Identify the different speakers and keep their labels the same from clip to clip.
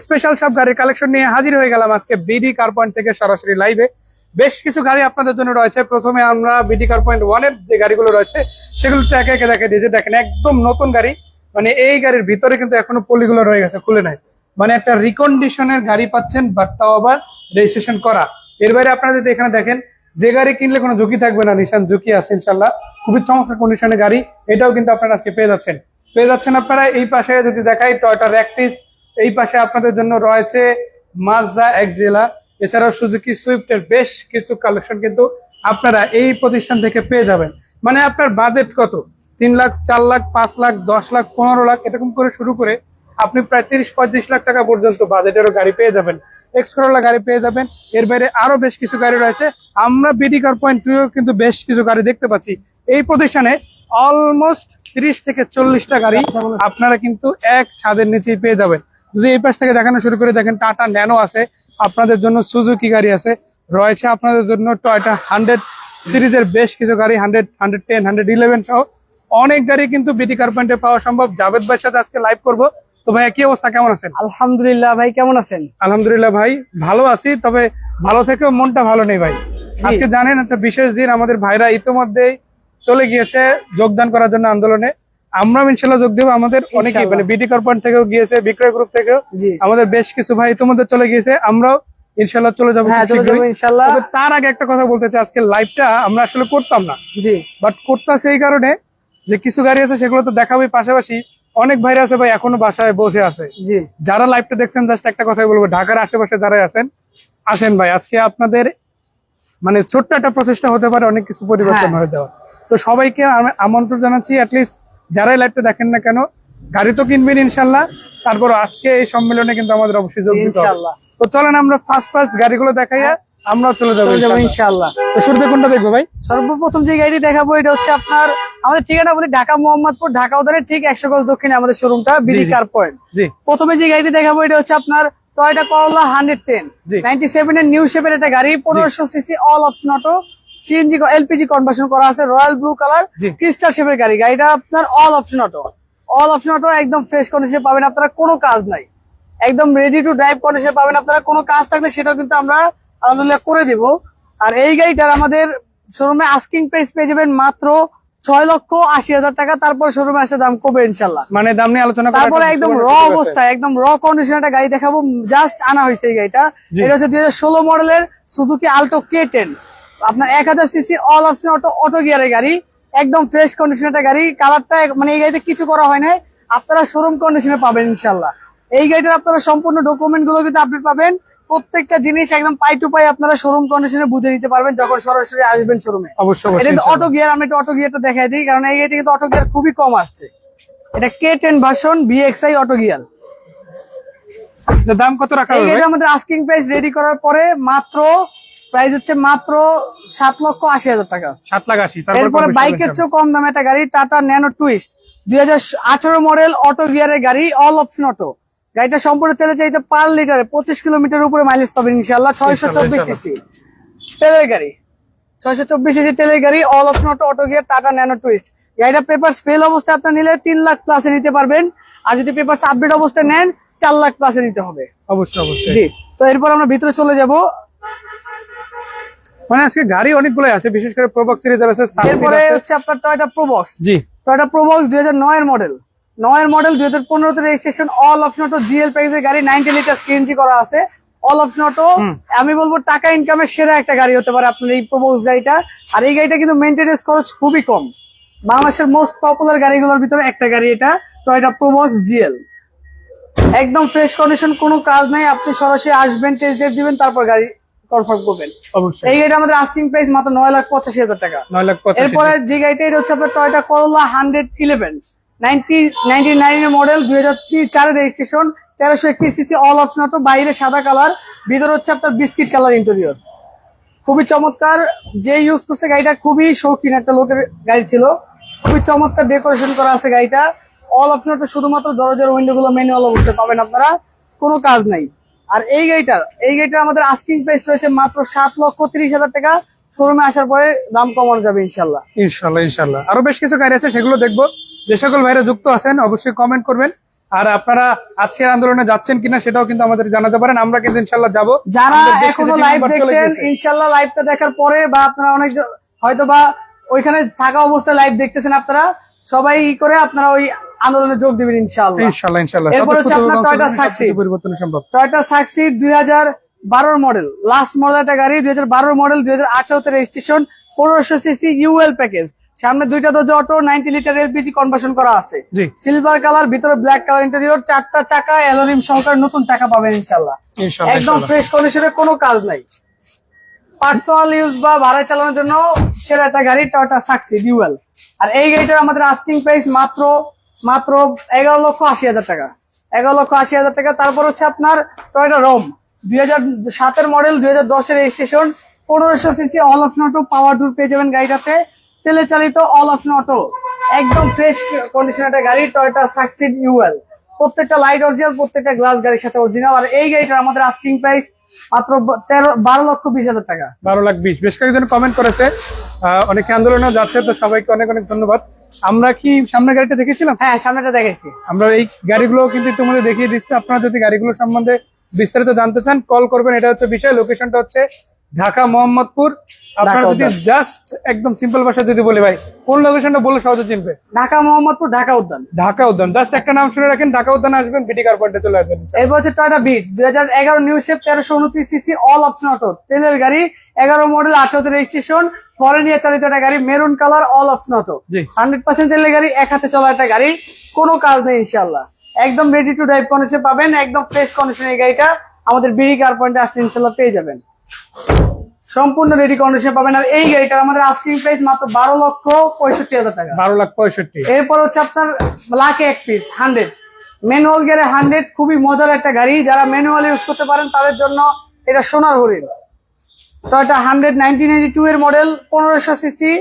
Speaker 1: Special সব গাড়ির collection নিয়ে হাজির হয়ে গেলাম আজকে বিডি কার পয়েন্ট থেকে সরাসরি লাইভে। বেশ কিছু গাড়ি আপনাদের জন্য রয়েছে। প্রথমে আমরা বিডি কার পয়েন্ট 1 এর যে গাড়িগুলো রয়েছে সেগুলোতে একে একে দেখে দিয়েছে। দেখেন একদম নতুন গাড়ি, মানে এই গাড়ির ভিতরে কিন্তু এখনো পলিগুলো রয়ে গেছে, খুলে নাই। মানে একটা রিকন্ডিশনের গাড়ি পাচ্ছেন, বাট তাও আবার রেজিস্ট্রেশন করা। এর বাইরে আপনারা যদি এখানে দেখেন, যে গাড়ি কিনলে কোনো ঝুঁকি থাকবে না, নিশান ঝুঁকি আছে ইনশাল্লাহ। খুবই চমৎকার কন্ডিশনের গাড়ি, এটাও কিন্তু আপনারা আজকে পেয়ে যাচ্ছেন আপনারা। এই পাশে যদি দেখাই টয়োটা র্যাকটিস, এই পাশে আপনাদের জন্য রয়েছে মাজদা এক্সেলা, এছাড়াও সুজুকি সুইফটের বেশ কিছু কালেকশন কিন্তু আপনারা এই প্রতিষ্ঠান থেকে পেয়ে যাবেন। মানে আপনার বাজেট কত, 3 লাখ, 4 লাখ, 5 লাখ, 10 লাখ, 15 লাখ এরকম করে শুরু করে আপনি প্রায় 30-35 লাখ টাকা পর্যন্ত বাজেটেরও গাড়ি পেয়ে যাবেন, এক্স করোলা গাড়ি পেয়ে যাবেন। এর বাইরে আরো বেশ কিছু গাড়ি রয়েছে। আমরা বিডি কার পয়েন্ট 2 কিন্তু বেশ কিছু গাড়ি দেখতে পাচ্ছি। এই প্রতিষ্ঠানে অলমোস্ট 30 থেকে 40টা গাড়ি আপনারা কিন্তু এক ছাদের নিচেই পেয়ে যাবেন। যদি এই পাশ থেকে দেখানো শুরু করে, দেখেন টাটা ন্যানো আছে আপনাদের জন্য, সুজুকি গাড়ি আছে, রয়েছে আপনাদের জন্য টয়োটা 100 সিরিজের বেশ কিছু গাড়ি, 100, 110, 111 সহ অনেক গাড়ি কিন্তু বিডি কার পয়েন্টে পাওয়া সম্ভব। জাভেদ ভাইয়ের সাথে আজকে লাইভ করবো। তো ভাই কি অবস্থা, কেমন আছেন?
Speaker 2: আলহামদুলিল্লাহ ভাই, কেমন আছেন?
Speaker 1: আলহামদুলিল্লাহ ভাই ভালো আছি, তবে ভালো থেকেও মনটা ভালো নেই ভাই। আজকে জানেন একটা বিশেষ দিন, আমাদের ভাইরা ইতিমধ্যেই চলে গিয়েছে যোগদান করার জন্য আন্দোলনে। আমরা ইনশাল্লাহ যোগ দেবো। আমাদের অনেকেই মানে বিডি কার পয়েন্ট থেকেও গিয়েছে, বিক্রয় গ্রুপ থেকেও আমাদের বেশ কিছু ভাই ইতিমধ্যে চলে গিয়েছে। আমরাও ইনশাল্লাহ চলে যাবো ইনশাল্লাহ। তার আগে একটা কথা বলতে চাই, আজকে লাইভটা আমরা আসলে করতাম না, বাট করতেছে এই কারণে যে কিছু গাড়ি আছে সেগুলো তো দেখাবোই, পাশাপাশি অনেক ভাইরা আছে ভাই এখনো বাসায় বসে আছে। যারা লাইভটা দেখছেন জাস্ট একটা কথাই বলবো, ঢাকার আশেপাশে যারা আছেন আসেন ভাই, আজকে আপনাদের মানে ছোট্ট একটা প্রচেষ্টা হতে পারে অনেক কিছু পরিবর্তন হয়ে যাওয়া। তো সবাইকে আমন্ত্রণ জানাচ্ছি, অ্যাটলিস্ট যারাই লাইভটা দেখেন না কেন, গাড়ি তো কিনবেন ইনশাল্লাহ। তারপর আজকে এই সম্মেলনে কিন্তু আমাদের অবশ্যই যোগ দিতে হবে। তো চলেন আমরা ফার্স্ট গাড়িগুলো দেখাইয়া আমরা চলে যাবো
Speaker 2: ইনশাল্লাহ।
Speaker 1: তো শুরুতে কোনটা দেখবো ভাই?
Speaker 2: সর্বপ্রথম যে গাড়িটি দেখাবো এটা হচ্ছে আপনার আমাদের ঠিকানা বলি ঢাকা মোহাম্মদপুর, ঢাকা উত্তরের ঠিক 100 গজ দক্ষিণে আমাদের শোরুমটা বিডি কার পয়েন্ট। প্রথমে যে গাড়িটি দেখাবো এটা হচ্ছে আপনার টয়োটা করোলা 110 97 এর নিউ শেপের একটা গাড়ি, 1500 CC, all option auto, CNG LPG conversion করা আছে, রয়্যাল ব্লু কালার ক্রিস্টাল শেপের গাড়ি। গাড়িটা আপনার অল অপশন অটো একদম ফ্রেশ কন্ডিশনে পাবেন আপনারা, কোনো কাজ নাই, একদম রেডি টু ড্রাইভ কন্ডিশনে পাবেন আপনারা। কোনো কাজ থাকলে সেটাও কিন্তু আমরা আলহামদুলিল্লাহ করে দিব। আর এই গাড়িটার আমাদের শোরুমে আস্কিং প্রাইস পেয়ে যাবেন মাত্র 6,80,000 টাকা। তারপর শোরুমে আসলে দাম কমবে ইনশাল্লাহ,
Speaker 1: মানে দাম নিয়ে আলোচনা।
Speaker 2: তারপরে একদম র অবস্থায়, একদম র কন্ডিশনে একটা গাড়ি দেখাবো, জাস্ট আনা হয়েছে এই গাড়িটা। এটা হচ্ছে 2016 মডেলের সুজুকি আল্টো K10, আপনার 1000 সিসি, অল অপশন অটো গিয়ারের গাড়ি, একদম ফ্রেশ কন্ডিশনের একটা গাড়ি। কালারটা মানে এই গাড়িতে কিছু করা হয় না, আপনারা শোরুম কন্ডিশনে পাবেন ইনশাল্লাহ। এই গাড়িটার আপনারা সম্পূর্ণ ডকুমেন্ট গুলো কিন্তু আপডেট পাবেন, প্রত্যেকটা জিনিস একদম পাই টু পাই আপনারা শোরুম কন্ডিশনে বুঝে নিতে পারবেন যখন সরাসরি আসবেন শোরুমে।
Speaker 1: অবশ্যই
Speaker 2: এটা অটো গিয়ার, আমি একটু অটো গিয়ারটা দেখাই দিই, কারণ এই গাড়িতে কিন্তু অটো গিয়ার খুবই কম আসছে। এটা K10 version BXI auto gear.
Speaker 1: দাম কত রাখা হবে?
Speaker 2: এটা আমাদের আস্কিং প্রাইস রেডি করার পরে মাত্র প্রাইস হচ্ছে মাত্র 7,80,000 টাকা।
Speaker 1: 7,80,000।
Speaker 2: এরপরে বাইকের চেয়েও কম দামে একটা গাড়ি, Tata Nano Twist 2018 model auto গিয়ারের গাড়ি, অল অপশন অটো। গাড়িটা সম্পূর্ণ তেলে চাইতে পার লিটারে 25 কিলোমিটার উপরে মাইলেজ পাবেন ইনশাল্লাহ। 624 সিসি তেলের গাড়ি, 624 সিসি তেলের গাড়ি, all option auto gear, tata Nano twist. গাড়িটা পেপারস ফেল অবস্থায় আপনার নিলে 3 লাখ প্লাসে নিতে পারবেন, আর যদি পেপারস আপডেট অবস্থায় নেন 4 লাখ প্লাসে নিতে হবে।
Speaker 1: অবশ্যই।
Speaker 2: জি, তো এরপর আমরা ভিতরে চলে যাব।
Speaker 1: মানে আজকে গাড়ি অনেকগুলো আছে, বিশেষ করে প্রোবক্স সিরিজ আছে।
Speaker 2: এরপরে হচ্ছে আপনার টয়োটা প্রোবক্স। টয়োটা প্রোবক্স 2009 এর মডেল, 2015 তে registration, all option auto GL প্যাকেজের গাড়ি, 90 লিটার সিএনজি করা আছে, অল অপশন অটো। আমি বলবো টাকা ইনকামের সেরা একটা গাড়ি হতে পারে আপনার এই প্রোবক্স গাড়িটা। আর এই গাড়িটা কিন্তু মেইনটেনেন্স খরচ খুবই কম, বাংলাদেশের মোস্ট পপুলার গাড়িগুলোর ভিতরে একটা গাড়ি এটা, টয়োটা প্রোবক্স জিএল। একদম ফ্রেশ কন্ডিশন, কোনো কাজ নাই, আপনি সরাসরি আসবেন, টেস্ট ড্রাইভ দিবেন, তারপর গাড়ি কনফার্ম করবেন। এই গাড়িটা আমাদের আস্কিং প্রাইস মাত্র 9,85,000 টাকা। এরপরে যে গাড়িটা এটা হচ্ছে আপনার টয়োটা করোলা 111 99 এর মডেল, 2004 এর registration, 1331 CC, all option auto, বাইরে সাদা কালার, ভিতরে হচ্ছে আপনার বিস্কিট কালার ইন্টেরিয়র। খুবই চমৎকার, যে ইউজ করছে গাড়িটা খুবই শৌখিন একটা লোকের গাড়ি ছিল, খুবই চমৎকার ডেকোরেশন করা আছে গাড়িটা। অল অপশন অটো, শুধুমাত্র দরজার উইন্ডো গুলো ম্যানুয়াল অবস্থায় পাবেন আপনারা, কোনো কাজ নাই। আর এই গাড়িটার আমাদের আস্কিং প্রাইস রয়েছে মাত্র 7,30,000 টাকা। শোরুমে আসার পরে দাম কমানো যাবে ইনশাল্লাহ।
Speaker 1: আরো বেশ কিছু গাড়ি আছে, সেগুলো দেখবো। যে সকল ভাইরা যুক্ত আছেন অবশ্যই কমেন্ট করবেন, আর আপনারা আজকের আন্দোলনে যাচ্ছেন কিনা সেটাও কিন্তু আমাদের জানাতে পারেন, আমরা কিন্তু ইনশাল্লাহ যাবো।
Speaker 2: যারা
Speaker 1: আমাদের বেশ
Speaker 2: এখনো
Speaker 1: কিছু
Speaker 2: লাইভ
Speaker 1: team member চলে
Speaker 2: দেখছেন
Speaker 1: গেছে।
Speaker 2: ইনশাল্লাহ লাইভটা দেখার পরে বা আপনারা অনেক হয়তো বা ওইখানে থাকা অবস্থায় লাইভ দেখতেছেন, আপনারা সবাই করে আপনারা ওই আন্দোলনে যোগ দিবেন ইনশাআল্লাহ।
Speaker 1: ইনশাল্লাহ ইনশাল্লাহ
Speaker 2: এরপর হচ্ছে আপনার টয়োটা সাকসিড।
Speaker 1: পরিবর্তন সম্ভব।
Speaker 2: Toyota succeed 2012 model, last model একটা গাড়ি, 2012 মডেল, 2018 তে রেজিস্ট্রেশন, 1500 সিসি ইউএল প্যাকেজ, সামনে দুইটা দরজা অটো, 90 লিটার এলপিজি কনভার্সন করা আছে,
Speaker 1: জি
Speaker 2: সিলভার কালার, ভিতরে ব্ল্যাক কালার ইন্টেরিয়র, 4টা চাকা অ্যালুমিনিয়াম সহকারে নতুন চাকা পাবেন ইনশাআল্লাহ।
Speaker 1: ইনশাল্লাহ
Speaker 2: একদম ফ্রেশ কন্ডিশনে, কোনো কাজ নাই, পার্সোনাল ইউজ বা ভাড়ায় চালানোর জন্য সেরা একটা গাড়ি টয়োটা সাকসিড ইউএল। আর এই গাড়িটার আমাদের আস্কিং প্রাইস মাত্র 11,80,000 টাকা, 11,80,000 টাকা। তারপর হচ্ছে আপনার টয়োটা রোম 2007 model, 2010 registration, 1500 CC all option auto, power door পেয়ে যাবেন গাড়িটাতে, তেলে চালিত অল অপশন অটো, একদম ফ্রেশ কন্ডিশন একটা গাড়ি টয়োটা সাকসিড ইউএল। প্রত্যেকটা লাইট অরিজিনাল, প্রত্যেকটা গ্লাস গাড়ির সাথে অরিজিনাল। আর এই গাড়িটার আমাদের আস্কিং প্রাইস মাত্র 12,20,000 টাকা।
Speaker 1: 12,20,000। বেশ কয়েকজন কমেন্ট করেছে, অনেকে আন্দোলনে যাচ্ছে, তো সবাইকে অনেক অনেক ধন্যবাদ। আমরা কি সামনে গাড়িটা দেখেছিলাম?
Speaker 2: হ্যাঁ, সামনেটা দেখাইছি।
Speaker 1: আমরা এই গাড়িগুলো কিন্তু ইতিমধ্যে দেখিয়ে দিচ্ছি। আপনারা যদি গাড়িগুলো সম্বন্ধে বিস্তারিত জানতে চান কল করবেন, এটা হচ্ছে বিষয়। লোকেশনটা হচ্ছে ঢাকা মোহাম্মদপুর। আপনারা যদি জাস্ট একদম সিম্পল ভাষা যদি বলি ভাই, কোন লোকেশনটা বলে সহজে চিনবে?
Speaker 2: ঢাকা মোহাম্মদপুর, ঢাকা উদ্যান।
Speaker 1: ঢাকা উদ্যান, জাস্ট একটা নাম শুনে রাখেন, ঢাকা উদ্যান আসবেন, বিডি কার পয়েন্টে চলে আসবেন।
Speaker 2: এরপর হচ্ছে Toyota Vitz 2011 new shape, 1329 CC all option auto, তেলের গাড়ি, 11 মডেল, 18 তে রেজিস্ট্রেশন, ফরেনিয়া চালিত একটা গাড়ি, maroon colour, all option auto,
Speaker 1: G
Speaker 2: 100% তেলের গাড়ি, এক হাতে চলা একটা গাড়ি, কোনো কাজ নেই ইনশাআল্লাহ। একদম রেডি টু ড্রাইভ কন্ডিশনে পাবেন, একদম ফ্রেশ কন্ডিশনে এই গাড়িটা আমাদের বিডি কার পয়েন্টে আসলে ইনশাআল্লাহ পেয়ে যাবেন, সম্পূর্ণ রেডি কন্ডিশনে পাবেন। আর এই গাড়িটার আমাদের আস্কিং প্রাইস মাত্র 12,65,000 টাকা।
Speaker 1: 12,65,000।
Speaker 2: এরপর হচ্ছে আপনার লাখে এক পিস 100 ম্যানুয়াল গিয়ারে 100, খুবই মজার একটা গাড়ি, যারা ম্যানুয়াল ইউজ করতে পারেন তাদের জন্য এটা সোনার হরিণ। টয়োটা 100 1992 এর মডেল, 1500 সিসি,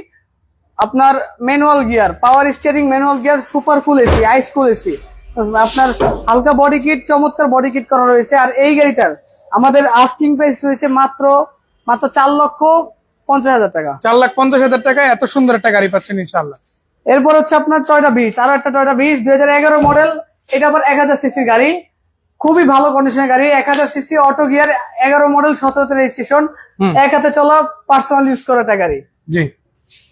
Speaker 2: আপনার manual gear, power steering, manual gear, super cool AC, ice cool AC, আপনার হালকা বডি কিট, চমৎকার বডি কিট করা রয়েছে। আর এই গাড়িটার আমাদের আস্কিং প্রাইস রয়েছে মাত্র 4,50,000 টাকা।
Speaker 1: 4,50,000 টাকায় এত সুন্দর একটা গাড়ি পাচ্ছেন ইনশাআল্লাহ।
Speaker 2: এরপর হচ্ছে আপনার টয়োটা বিটস, আরো একটা টয়োটা বিটস 2011 মডেল, এটা আবার 1000 সিসির গাড়ি, খুবই ভালো কন্ডিশনের গাড়ি, 1000 সিসি অটো গিয়ার, 11 মডেল, 17 তে রেজিস্ট্রেশন, এক হাতে চলা, পার্সোনাল ইউজ করা একটা গাড়ি,
Speaker 1: জি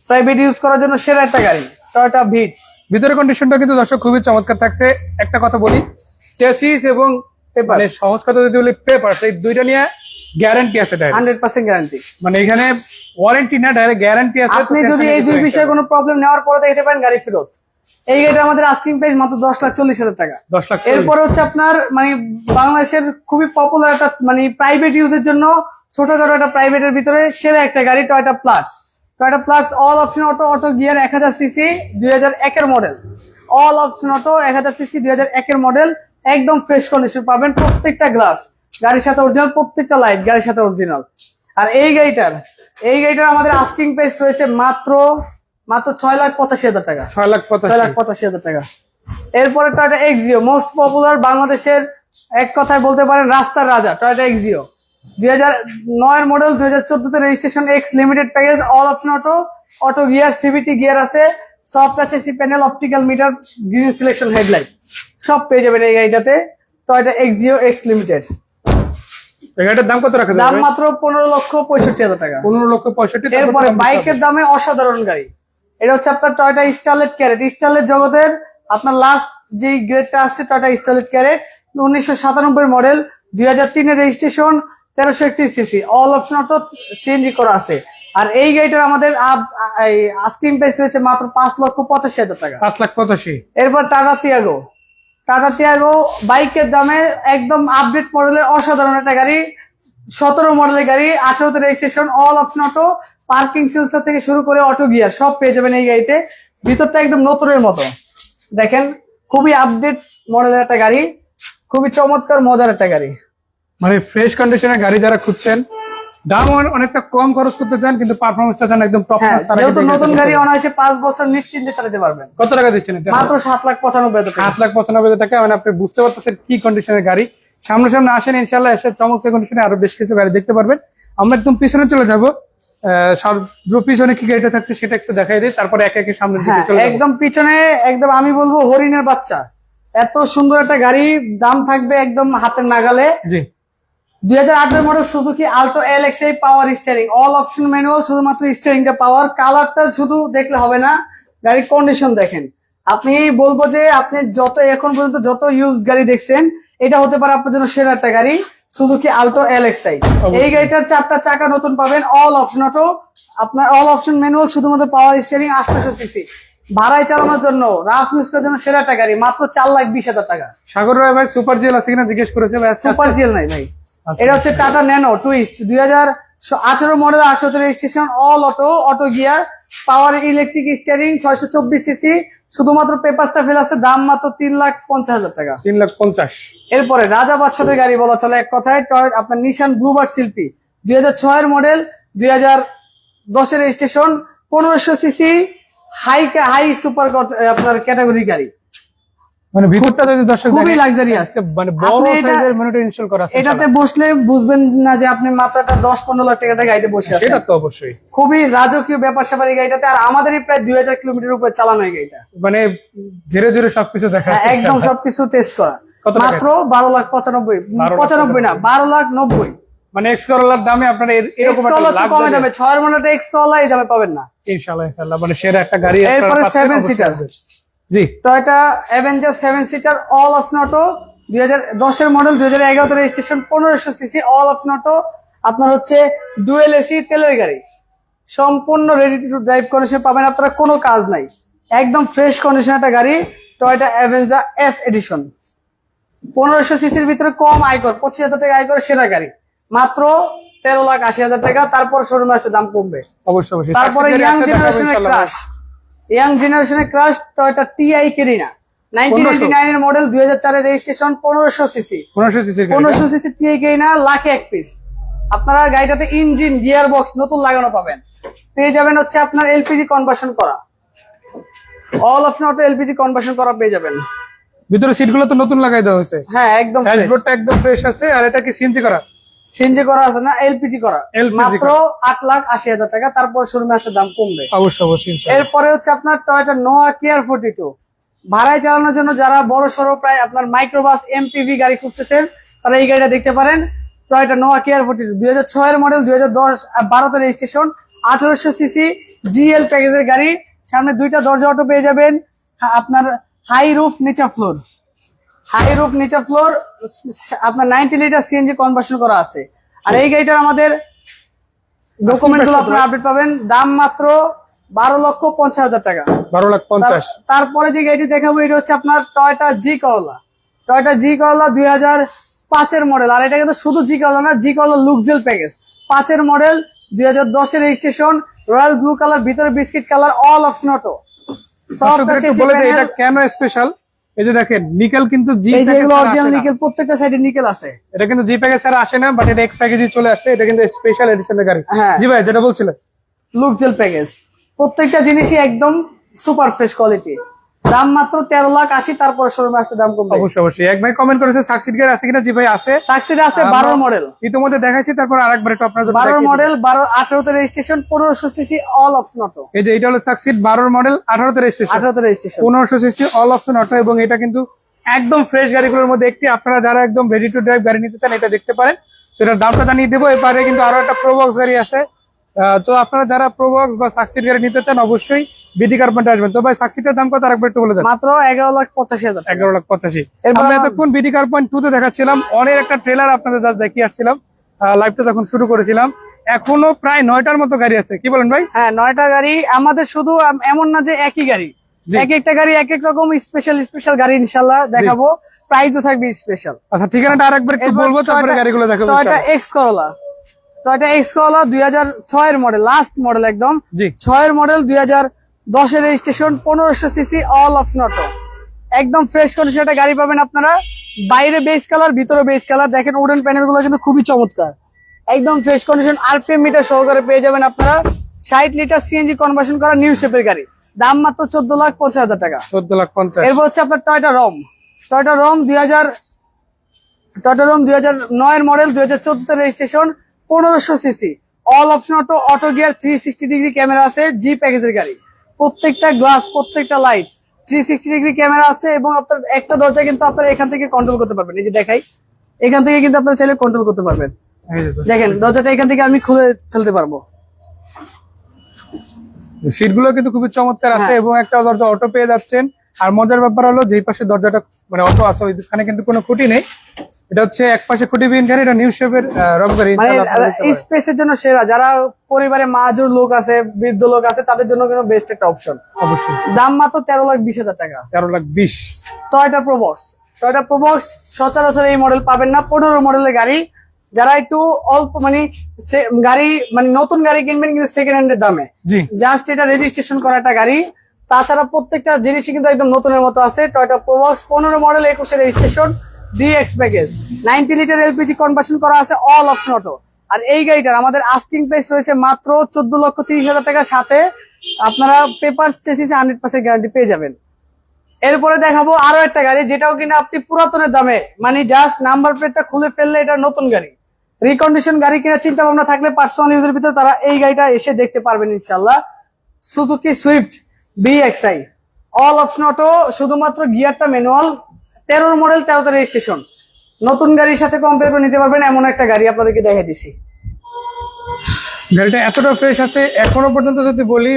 Speaker 2: প্রাইভেট ইউজ করার জন্য সেরা একটা গাড়ি টয়োটা বিটস।
Speaker 1: ভিতরে কন্ডিশনটা কিন্তু দর্শক খুবই চমৎকার থাকছে। একটা কথা বলি, চেসিস এবং মানে সহজ কথা যদি বলি পেপারস, এই দুইটা নিয়ে গ্যারান্টি আছে,
Speaker 2: 100% গ্যারান্টি,
Speaker 1: মানে এখানে ওয়ারেন্টি না, ডাইরেক্ট গ্যারান্টি আছে।
Speaker 2: আপনি যদি এই দুই বিষয়ে কোনো প্রবলেম নেওয়ার পরে দেখতে পারেন গাড়ি ফেরত। এই গাড়িটা আমাদের আস্কিং প্রাইস মাত্র 10,40,000 টাকা।
Speaker 1: 10 লাখ।
Speaker 2: এরপরে হচ্ছে আপনার মানে বাংলাদেশের খুবই পপুলার একটা মানে প্রাইভেট ইউজের জন্য ছোটখাটো একটা প্রাইভেটের ভিতরে সেরা একটা গাড়ি Toyota plus. Toyota plus all option auto, auto gear, 1000 CC, 2001 এর model, all option auto, 1000 CC, 2001 এর মডেল, একদম ফ্রেশ কন্ডিশন পাবেন, প্রত্যেকটা গ্লাস গাড়ির সাথে অরিজিনাল, প্রত্যেকটা লাইট গাড়ির সাথে অরিজিনাল। আর এই গাড়িটার আমাদের আস্কিং প্রাইস রয়েছে মাত্র 6,85,000 টাকা।
Speaker 1: 6,85,000
Speaker 2: টাকা। এরপরে টয়োটা এক্সিও, মোস্ট পপুলার, বাংলাদেশের এক কথায় বলতে পারেন রাস্তার রাজা, টয়োটা এক্সিও 2009 মডেল, 2014 তে registration, X limited package, all option auto, auto gear, CVT gear আছে, soft touch AC panel, optical meter, green selection headlight, সব পেয়ে যাবেন এই গাড়িটাতে। Toyota Axio X limited.
Speaker 1: এই গাড়িটার দাম কত রাখা যাবে?
Speaker 2: দাম মাত্র 15,65,000 টাকা।
Speaker 1: 15,65,000।
Speaker 2: এরপরে বাইকের দামে অসাধারণ গাড়ি, এটা হচ্ছে আপনার টয়োটা স্টারলেট ক্যারেট, স্টারলেট জগতের আপনার লাস্ট যে গ্রেডটা আসছে টয়োটা স্টারলেট ক্যারেট, 1997 মডেল, 2003 এর registration, 1331 CC, all option auto, CNG করা আছে। আর এই গাড়িটার আমাদের আস্কিং প্রাইস হয়েছে মাত্র 5,85,000 টাকা।
Speaker 1: 5,85,000।
Speaker 2: এরপর টাটা তিয়াগো বাইকের দামে একদম আপডেট মডেলের অসাধারণ একটা গাড়ি, 17 মডেলের গাড়ি, 18 তে registration, all option auto, parking sensor থেকে শুরু করে অটো গিয়ার সব পেয়ে যাবেন এই গাড়িতে। ভিতরটা একদম নতুনের মতো, দেখেন খুবই আপডেট মডেলের একটা গাড়ি, খুবই চমৎকার মজার একটা গাড়ি,
Speaker 1: মানে ফ্রেশ কন্ডিশনের গাড়ি যারা খুঁজছেন, দাম অনেকটা কম খরচ করতে চান কিন্তু পারফরমেন্সটা চান একদম টপ ক্লাস, তারা
Speaker 2: যেহেতু নতুন গাড়ি অনায়াসে 5 বছর নিশ্চিন্তে চালাতে পারবেন।
Speaker 1: কত টাকা দিচ্ছেন এটা?
Speaker 2: মাত্র 7,95,000 টাকা।
Speaker 1: 7,95,000 টাকা। মানে আপনি বুঝতে পারতেছেন কি কন্ডিশনের গাড়ি। সামনে আসেন ইনশাল্লাহ, এসে চমৎকার কন্ডিশনে আরো বেশ কিছু গাড়ি দেখতে পারবেন। আমরা একদম পিছনে চলে যাবো, পিছনে কি গাড়িটা থাকছে সেটা একটু দেখাই দিই, তারপরে একে একে সামনের দিকে চলে যাবো।
Speaker 2: একদম পিছনে একদম আমি বলবো হরিণের বাচ্চা, এত সুন্দর একটা গাড়ি, দাম থাকবে একদম হাতের নাগালে।
Speaker 1: জি
Speaker 2: 2008 model Suzuki Alto LXi power steering, all option manual, শুধুমাত্র স্টিয়ারিংটা পাওয়ার। কালারটা শুধু দেখলে হবে না, গাড়ির কন্ডিশন দেখেন। আপনি বলবো যে আপনি যত এখন পর্যন্ত যত ইউজ গাড়ি দেখছেন, এটা হতে পারে আপনার জন্য সেরা একটা গাড়ি, সুজুকি আল্টো এলএক্সআই। এই গাড়িটার 4টা চাকা নতুন পাবেন, অল অপশন অটো, আপনার অল অপশন ম্যানুয়াল, শুধুমাত্র পাওয়ার স্টিয়ারিং, 800 সিসি। ভাড়ায় চালানোর জন্য, রাফ ইউজ করার জন্য সেরা একটা গাড়ি, মাত্র 4,20,000 টাকা।
Speaker 1: সাগর রায় ভাই সুপার জিএল আছে কিনা জিজ্ঞেস করেছে ভাই।
Speaker 2: সুপার জিএল নাই ভাই, এটা হচ্ছে Tata Nano Twist, 2018 model, 800 registration, all auto, auto gear, power electric steering, 624 CC. শুধুমাত্র পেপারসটা ফেল আছে, দাম মাত্র 3,50,000 টাকা।
Speaker 1: 3,50,000।
Speaker 2: এরপরে রাজা বাদশাদের গাড়ি বলা চলে এক কথায়, আপনার নিশান Bluebird Sylphy, 2006 model, 2010 registration, 1500 CC, high super আপনার ক্যাটাগরি গাড়ি।
Speaker 1: মানে ভিতরটা যদি দর্শক
Speaker 2: খুবই
Speaker 1: দেখেন,
Speaker 2: লাক্সারিয়াস,
Speaker 1: মানে বড় সাইজের মনিটর ইনস্টল করা আছে।
Speaker 2: এটাতে বসলে বুঝবেন না যে আপনি মাত্র একটা 10-15 লাখ টাকা গাড়িতে বসে আছেন।
Speaker 1: সেটা তো অবশ্যই
Speaker 2: খুবই রাজকীয় ব্যাপার স্যাপার এই গাড়িটাতে। আর আমাদেরই প্রায় 2000 কিলোমিটার উপরে চালানো এই গাড়িটা,
Speaker 1: মানে ধীরে ধীরে সবকিছু দেখা
Speaker 2: হ্যাঁ, একদম সবকিছু টেস্ট করা।
Speaker 1: কত টাকা?
Speaker 2: মাত্র 12,95,95 না 12,90,000।
Speaker 1: মানে এক্স করলার দামে আপনার এরকম একটা লাভ
Speaker 2: কমে যাবে, 6 মডেলটা এক্স করলা এই দামে পাবেন না
Speaker 1: ইনশাআল্লাহ ইনশাআল্লাহ, মানে সেরা একটা গাড়ি।
Speaker 2: এরপরে 7 seater
Speaker 1: G
Speaker 2: Toyota Avenger 7 seater, all option auto, 2010 model, 2011 registration, 1500 CC, all option auto. আপনার হচ্ছে ডুয়েল এসি তেলের গাড়ি, সম্পূর্ণ রেডি টু ড্রাইভ কন্ডিশন পাবেন আপনারা, কোনো কাজ নাই, একদম ফ্রেশ কন্ডিশন একটা গাড়ি, টয়োটা অ্যাভেঞ্জার এস এডিশন। 1500 সিসির ভিতরে কম আয়কর, 25,000 টাকা আয়কর, সেরা গাড়ি, মাত্র 13,80,000 টাকা। তারপর শোরুমে আসে দাম কমবে
Speaker 1: অবশ্যই অবশ্যই।
Speaker 2: তারপরে ইয়াং জেনারেশনের ক্রাশ টয়োটা টিআই কেরিনা, 1999 এর মডেল, 2004 এর registration, 1500 CC,
Speaker 1: 1500 CC
Speaker 2: 1500 CC TI Carina, লাখে এক পিস। আপনারা গাড়িটাতে ইঞ্জিন, গিয়ার বক্স নতুন লাগানো পাবেন, পেয়ে যাবেন হচ্ছে আপনার এলপিজি কনভার্সন করা, all option auto LPG conversion করা পেয়ে যাবেন।
Speaker 1: ভিতরে সিটগুলো তো নতুন লাগাই দেওয়া হয়েছে,
Speaker 2: হ্যাঁ একদম fresh।
Speaker 1: ড্যাশবোর্ডটা একদম ফ্রেশ আছে। আর এটা কি সিএনজি করা?
Speaker 2: সিএনজি করা আছে না, এলপিজি করা,
Speaker 1: LPG
Speaker 2: মাত্র 8,80,000 টাকা। তারপর শোরুমে আসে দাম কমবে।
Speaker 1: অবশ্যই অবশ্যই ইনশাআল্লাহ।
Speaker 2: এরপরে হচ্ছে আপনার টয়োটা নোয়া কেয়ার 42, ভাড়ায় চালানোর জন্য যারা বড় সড়ো প্রায় আপনার মাইক্রোবাস এমপিভি গাড়ি খুঁজতেছেন, তারা এই গাড়িটা দেখতে পারেন, টয়োটা নোয়া কেয়ার 42, 2006 এর মডেল, 2012 রেজিস্ট্রেশন, 1800 সিসি, জিএল প্যাকেজের গাড়ি। সামনে 2টা দরজা অটো পেয়ে যাবেন, আপনার হাই রুফ নিচা ফ্লোর, আপনার 90 লিটার সিএনজি কনভার্সন করা আছে। আর এই গাড়িটার আমাদের ডকুমেন্ট গুলো আপনারা আপডেট পাবেন, দাম মাত্র 12,50,000 টাকা।
Speaker 1: 12,50,000।
Speaker 2: তারপরে যে গাড়িটি দেখাবো এটা হচ্ছে আপনার টয়োটা জি করলা, 2005 এর মডেল। আর এটা কিন্তু শুধু জি করলা না, জি করলা লুকজেল প্যাকেজ, 5 এর মডেল, 2010 এর রেজিস্ট্রেশন, রয়্যাল ব্লু কালার, ভিতরে biscuit colour, all option auto.
Speaker 1: বলে দেয় এটা কেন স্পেশাল। এই যে দেখেন নিকেল কিন্তু জি
Speaker 2: এই যে
Speaker 1: প্যাকেজ
Speaker 2: অরিজিনাল নিকেল, প্রত্যেকটা সাইডে নিকেল আছে।
Speaker 1: এটা কিন্তু জি প্যাকেজ ছাড়া আসে না, বাট এটা এক্স প্যাকেজে চলে আসছে। এটা কিন্তু স্পেশাল এডিশনের গাড়ি।
Speaker 2: হ্যাঁ।
Speaker 1: জি ভাই যেটা বলছিলেন,
Speaker 2: লুকজেল প্যাকেজ, প্রত্যেকটা জিনিসই একদম সুপার ফ্রেশ কোয়ালিটি, দাম মাত্র 13,80,000। তারপর শোরুমে আসতে দাম কমবে।
Speaker 1: অবশ্যই অবশ্যই। এক ভাই কমেন্ট করেছে সাকসিড গাড়ি আছে কিনা। জি ভাই আছে,
Speaker 2: সাকসিড আছে, 12 মডেল,
Speaker 1: ইতিমধ্যে দেখাইছি। তারপর আরেকবার একটু আপনার জন্য
Speaker 2: 12 মডেল, 18 তে registration, 1500 CC, all option auto.
Speaker 1: এই যে এটা হলো সাকসিড 12 মডেল, 18 তে রেজিস্ট্রেশন,
Speaker 2: 18 তে registration,
Speaker 1: 1500 CC, all option auto. এবং এটা কিন্তু একদম ফ্রেশ গাড়িগুলোর মধ্যে একটি। আপনারা যারা একদম রেডি টু ড্রাইভ গাড়ি নিতে চান এটা দেখতে পারেন। তো এটার দামটা জানিয়ে দেবো। এবারে কিন্তু আরো একটা প্রোবক্স গাড়ি আছে। তো আপনারা যারা প্রোবক্স বা সাকসিড গাড়ি নিতে চান অবশ্যই বিডি কার পয়েন্টে আসবেন। তো ভাই সাকসিডের দাম কত আরেকবার একটু বলে দেন।
Speaker 2: মাত্র 11,85,000।
Speaker 1: 11,85,000। আমরা এতক্ষণ বিডি কার পয়েন্ট 2 তে দেখাচ্ছিলাম, অনেক একটা ট্রেলার আপনাদের জাস্ট দেখিয়ে আসছিলাম, লাইভটা তখন শুরু করেছিলাম। এখনো প্রায় 9টার মতো গাড়ি আছে, কি বলেন ভাই?
Speaker 2: হ্যাঁ 9টা গাড়ি আমাদের, শুধু এমন না যে একই গাড়ি, এক একটা গাড়ি এক এক রকম স্পেশাল গাড়ি ইনশাল্লাহ দেখাবো, প্রাইসও থাকবে স্পেশাল।
Speaker 1: আচ্ছা ঠিকানাটা আরেকবার একটু বলবো, তারপরে গাড়িগুলো দেখাবো।
Speaker 2: Toyota X Corolla, Toyota X Corolla 2006 এর মডেল, লাস্ট মডেল একদম,
Speaker 1: জি
Speaker 2: 6 এর মডেল, 2010 এর registration, 1500 CC, all option auto, একদম ফ্রেশ কন্ডিশন একটা গাড়ি পাবেন আপনারা। বাইরে বেস কালার, ভিতরে বেস কালার, দেখেন উডেন প্যানেল গুলো কিন্তু খুবই চমৎকার, একদম ফ্রেশ কন্ডিশন, আরপিএম মিটার সহকারে পেয়ে যাবেন আপনারা। 60 লিটার সিএনজি কনভার্সন করা নিউ শেপের গাড়ি, দাম মাত্র 14,50,000 টাকা।
Speaker 1: 14,50,000।
Speaker 2: এরপর হচ্ছে আপনার টয়োটা রম 2009 এর মডেল, 2014 তে registration, 1500 CC, all option auto, auto gear, 360 degree camera আছে, জি প্যাকেজের গাড়ি, প্রত্যেকটা গ্লাস, প্রত্যেকটা লাইট 360 ডিগ্রি ক্যামেরা আছে এবং আপনার একটা দরজা কিন্তু আপনারা এখান থেকে কন্ট্রোল করতে পারবেন। এই যে দেখাই, এখান থেকে কিন্তু আপনারা চাইলে কন্ট্রোল করতে পারবেন। দেখেন দরজাটা এখান থেকে আমি খুলে ফেলতে পারবো।
Speaker 1: সিটগুলো কিন্তু খুবই চমৎকার আছে এবং একটা দরজা অটো পেয়ে যাচ্ছেন। আর মজার ব্যাপার হলো যেই পাশে দরজাটা মানে অটো আছে ওইখানে কিন্তু কোনো খুঁটি নেই, এটা হচ্ছে এক পাশে খুঁটিবিহীন গাড়ি, এটা নিউ শেপের রক গাড়ি।
Speaker 2: মানে স্পেসের জন্য সেরা, যারা পরিবারে মাজুর লোক আছে, বৃদ্ধ লোক আছে, তাদের জন্য কিন্তু বেস্ট একটা অপশন।
Speaker 1: অবশ্যই।
Speaker 2: দাম মাত্র 13,20,000 টাকা।
Speaker 1: 13,20,000।
Speaker 2: Toyota Probox. টয়োটা প্রোবক্স সচরাচর এই মডেল পাবেন না, 15 মডেলের গাড়ি। যারা একটু অল্প মানে গাড়ি মানে নতুন গাড়ি কিনবেন কিন্তু সেকেন্ড হ্যান্ডের দামে,
Speaker 1: জি
Speaker 2: জাস্ট এটা রেজিস্ট্রেশন করা একটা গাড়ি। তাছাড়া প্রত্যেকটা জিনিসই কিন্তু একদম নতুনের মতো আছে। Toyota Probox 15 model 21 registration, DX package, 90 litre LPG conversion করা আছে, অল অপশন অটো। আর এই গাড়িটার আমাদের আস্কিং প্রাইস রয়েছে মাত্র 14,30,000 টাকার সাথে আপনারা পেপার চেসিসে 100% গ্যারান্টি পেয়ে যাবেন। এরপরে দেখাবো আরো একটা গাড়ি, যেটাও কিনা আপনি পুরাতনের দামে মানে জাস্ট নাম্বার প্লেটটা খুলে ফেললে এটা নতুন গাড়ি। রিকন্ডিশন গাড়ি কিনা চিন্তা ভাবনা থাকলে পার্সোনাল ইউজের ভিতরে তারা এই গাড়িটা এসে দেখতে পারবেন ইনশাল্লাহ। Suzuki Swift BXI, all option auto, শুধুমাত্র গিয়ারটা ম্যানুয়াল, 13 মডেল 13 রেজিস্ট্রেশন, নতুন গাড়ির সাথে কম্পেয়ার করে নিতে পারবেন এমন একটা গাড়ি আপনাদেরকে দেখাই দিছি।
Speaker 1: গাড়িটা এতটা ফ্রেশ আছে এখনো পর্যন্ত, যদি বলি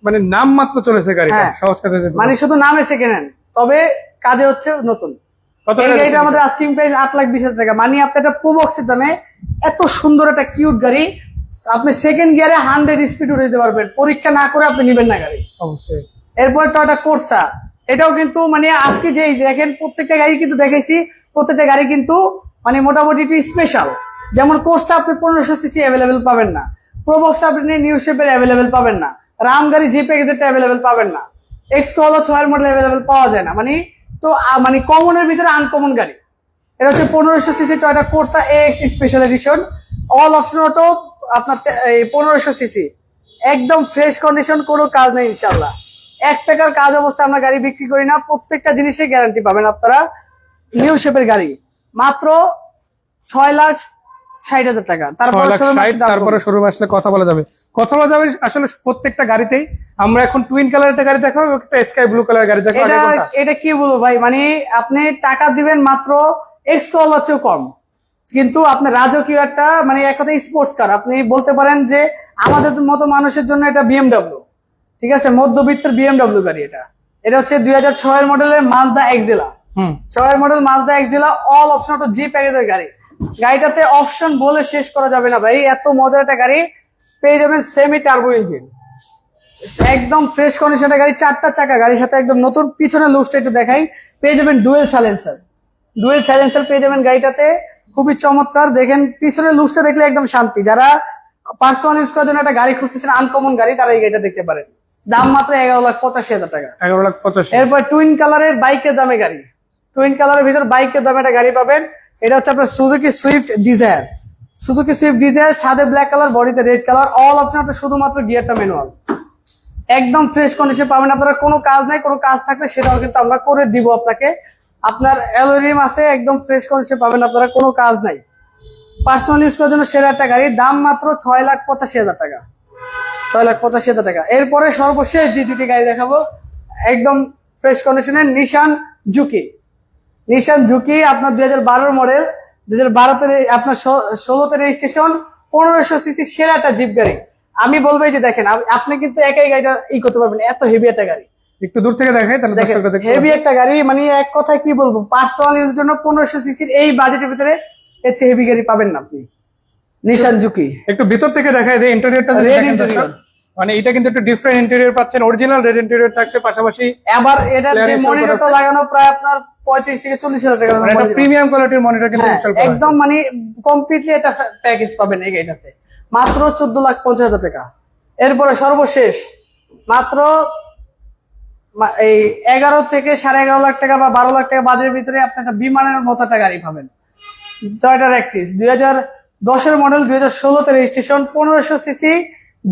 Speaker 1: মানে নাম মাত্র চলেছে গাড়িটা, সহজ কথা
Speaker 2: মানে শুধু নামে সেকেন্ড হ্যান্ড, তবে কাজে হচ্ছে নতুন। এই গাড়িটা আমাদের আস্কিং প্রাইস 8,20,000 টাকা। মানে আপনি একটা প্রোবক্সের দামে এত সুন্দর একটা কিউট গাড়ি আপনি সেকেন্ড গিয়ারে 100 স্পিড উঠে দিতে পারবেন, পরীক্ষা না করে আপনি নেবেন না গাড়ি।
Speaker 1: অবশ্যই।
Speaker 2: এরপর টয়োটা কোর্সা, এটাও কিন্তু মানে আজকে যেই দেখেন প্রত্যেকটা গাড়ি কিন্তু দেখাইছি, প্রত্যেকটা গাড়ি কিন্তু মানে মোটামুটি একটু স্পেশাল। যেমন কোর্সা আপনি 1500 সিসি অ্যাভেলেবেল পাবেন না, প্রোবক্স আপনি নিউ শেপের অ্যাভেলেবেল পাবেন না, রাম গাড়ি জি প্যাকেজেরটা অ্যাভেলেবেল পাবেন না, এক্স হলো 6 মডেল অ্যাভেলেবেল পাওয়া যায় না। মানে তো মানে কমনের ভিতরে আনকমন গাড়ি। এটা হচ্ছে 1500 CC Toyota Corsa x special edition, all option auto, আপনার 1500 সিসি, একদম ফ্রেশ কন্ডিশন, কোনো কাজ নেই ইনশাল্লাহ। 1 টাকার কাজ অবস্থায় আমরা গাড়ি বিক্রি করি না, প্রত্যেকটা জিনিসের গ্যারান্টি পাবেন আপনারা। নিউ শেপের গাড়ি মাত্র 6,60,000 টাকা।
Speaker 1: তারপরে শোরুমে আসলে কথা বলা যাবে, আসলে প্রত্যেকটা গাড়িতেই। আমরা এখন টুইন কালার একটা গাড়ি দেখাবো, একটা স্কাই ব্লু কালার গাড়ি দেখাবো।
Speaker 2: এটা কি বলবো ভাই, মানে আপনি টাকা দিবেন মাত্র এক্স কলার চেয়েও কম, কিন্তু আপনি রাজকীয় একটা মানে এক কথা স্পোর্টস কার। আপনি বলতে পারেন যে আমাদের মতো মানুষের জন্য এটা বিএমডব্লিউ, ঠিক আছে, মধ্যবিত্তের বিএমডব্লিউ গাড়ি। এটা হচ্ছে 2006 মডেলের Mazda Axela, 6 model Mazda Axela, all option auto G প্যাকেজের গাড়ি। গাড়িটাতে অপশন বলে শেষ করা যাবে না ভাই, এত মজার একটা গাড়ি। পেয়ে যাবেন সেমি টার্বো ইঞ্জিন, একদম ফ্রেশ কন্ডিশনের গাড়ি, 4টা চাকা, গাড়ির সাথে একদম নতুন। পিছনে লুকসটা একটু দেখাই, পেয়ে যাবেন ডুয়েল সাইলেন্সার পেয়ে যাবেন গাড়িটাতে, খুবই চমৎকার। দেখেন পিছনের লুকসটা দেখলে একদম শান্তি। যারা পার্সোনাল ইউজ করার জন্য একটা গাড়ি খুঁজতেছেন আনকমন গাড়ি, তারা এই গাড়িটা দেখতে পারেন। দাম মাত্র 11,85,000 টাকা।
Speaker 1: 11,85,000।
Speaker 2: এরপর টুইন কালারের বাইকের দামে গাড়ি, টুইন কালারের ভিতর বাইকের দামে একটা গাড়ি পাবেন। এটা হচ্ছে আপনার সুজুকি সুইফট ডিজায়ার, ছাদে ব্ল্যাক কালার, বডিতে red colour, all option auto, শুধুমাত্র গিয়ারটা ম্যানুয়াল, একদম ফ্রেশ কন্ডিশন পাবেন আপনারা। কোনো কাজ নাই, কোনো কাজ থাকলে সেটাও কিন্তু আমরা করে দিব আপনাকে। আপনার অ্যালুমিনিয়াম আছে, একদম ফ্রেশ কন্ডিশন পাবেন আপনারা, কোনো কাজ নাই। পার্সোনাল ইউজ করার জন্য সেরা একটা গাড়ি, দাম মাত্র 6,85,000 টাকা। 6,85,000 টাকা। এরপরে সর্বশেষ যে দুটি গাড়ি দেখাবো একদম ফ্রেশ কন্ডিশনের, নিশান জুকি আপনার 2012 মডেল, 2012 আপনার 16তে রেজিস্ট্রেশন, 1500 সিসি, সেরা একটা জিপ গাড়ি। আমি বলবো যে দেখেন আপনি কিন্তু একাই গাড়িটা করতে পারবেন, এত হেভি একটা গাড়ি।
Speaker 1: একটু দূর থেকে দেখাই তাহলে দর্শকরা দেখতে
Speaker 2: হেভি একটা গাড়ি, মানে এক কথায় কি বলবো, পার্সোনাল ইউজের জন্য 1500 সিসির এই বাজেটের ভিতরে এর চেয়ে হেভি গাড়ি পাবেন না আপনি। নিশান জুকি
Speaker 1: একটু ভিতর থেকে দেখাই দেয়, ইন্টেরিয়রটা মানে এটা কিন্তু একটু ডিফারেন্ট ইন্টেরিয়র পাচ্ছেন, অরিজিনাল রেড ইন্টেরিয়র থাকছে, পাশাপাশি
Speaker 2: আবার এটার যে মনিটরটা লাগানো প্রায় আপনার 35 থেকে 40,000 টাকা,
Speaker 1: একটা প্রিমিয়াম কোয়ালিটির মনিটর কিন্তু
Speaker 2: একদম মানে কমপ্লিটলি এটা প্যাকেজ পাবেন এই গাড়িটাতে মাত্র 14,50,000 টাকা। এরপরে সর্বশেষ মাত্র এই 11 থেকে 11.5 লাখ টাকা বা 12 লাখ টাকা বাজেটের ভিতরে আপনি একটা বিমানের মতো একটা গাড়ি পাবেন। টয়োটা র্যাকটিস 2010 মডেল, 2016তে রেজিস্ট্রেশন, 1500 সিসি,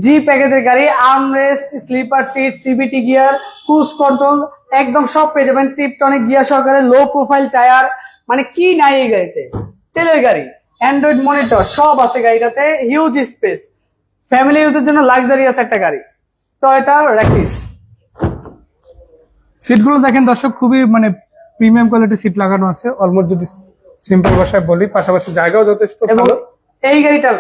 Speaker 2: জি প্যাকেজের গাড়ি, armrest, sleeper seat, CVT gear, cruise control, একদম সব পেয়ে যাবেন। টিপটনিক গিয়ার সহকারে, লো প্রোফাইল টায়ার, মানে কি নাই এই গাড়িতে, তেলের গাড়ি, অ্যান্ড্রয়েড মনিটর সব আছে গাড়িটাতে, হিউজ স্পেস, ফ্যামিলি ইউজের জন্য লাক্সারিয়াস একটা গাড়ি টয়োটা র্যাকটিস।
Speaker 1: সিটগুলো দেখেন দর্শক, খুবই মানে প্রিমিয়াম কোয়ালিটি সিট লাগানো আছে। অলমোস্ট যদি সিম্পল ভাষায় বলি, পাশাপাশি জায়গাও যথেষ্ট
Speaker 2: এবং
Speaker 1: ভালো।
Speaker 2: এই গাড়িটার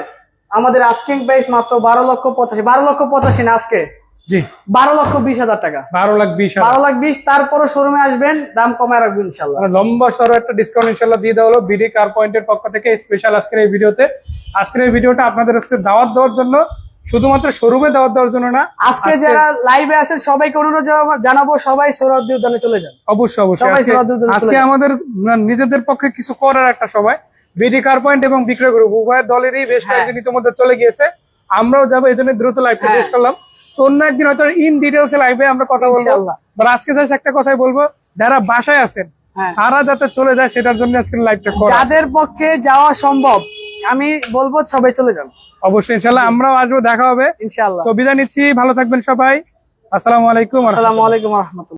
Speaker 2: আমাদের আস্কিং প্রাইস মাত্র 12,85,000 না আজকে,
Speaker 1: জি
Speaker 2: 12,20,000 টাকা।
Speaker 1: 12,20,000।
Speaker 2: 12,20,000, তারপরে শোরুমে আসবেন, দাম কমায় রাখবেন ইনশাল্লাহ।
Speaker 1: মানে লম্বা সরো একটা ডিসকাউন্ট ইনশাল্লাহ দিয়ে দেওয়া হলো বিডি কার পয়েন্টের পক্ষ থেকে স্পেশাল আজকের এই ভিডিওতে। আজকের এই ভিডিওটা আপনাদের হচ্ছে দাওয়াত দেওয়ার জন্য, শুধুমাত্র শোরুমে দাওয়াত দেওয়ার জন্য না।
Speaker 2: আজকে যারা লাইভে আছেন সবাইকে অনুরোধ জানাবো, সবাই সোহরাওয়ার্দী উদ্যানে চলে যান।
Speaker 1: অবশ্যই অবশ্যই
Speaker 2: সবাই সোহরাওয়ার্দী উদ্যানে চলে
Speaker 1: আজকে
Speaker 2: যান।
Speaker 1: আমাদের নিজেদের পক্ষে কিছু করার একটা সময়। বিডি কার পয়েন্ট এবং বিক্রয় গ্রুপ উভয় দলেরই বেশ কয়েকজন ইতিমধ্যে চলে গিয়েছে, আমরাও যাবো, এই জন্য দ্রুত লাইভটা শেষ করলাম। তো অন্য একদিন হয়তো ইন ডিটেলস লাইভে আমরা কথা বলবো।
Speaker 2: ইনশাআল্লাহ।
Speaker 1: বাট আজকে জাস্ট একটা কথাই বলবো, যারা বাসায় আছেন
Speaker 2: হ্যাঁ।
Speaker 1: তারা যাতে চলে যায় সেটার জন্য আজকে লাইভটা করা।
Speaker 2: যাদের পক্ষে যাওয়া সম্ভব আমি বলবো সবাই চলে যান।
Speaker 1: অবশ্যই ইনশাল্লাহ আমরাও আসবো, দেখা হবে।
Speaker 2: ইনশাআল্লাহ।
Speaker 1: তো বিদায় নিচ্ছি, ভালো থাকবেন সবাই। আসসালামু আলাইকুম।
Speaker 2: আসসালামু আলাইকুম ওয়া রাহমাতুল্লাহ।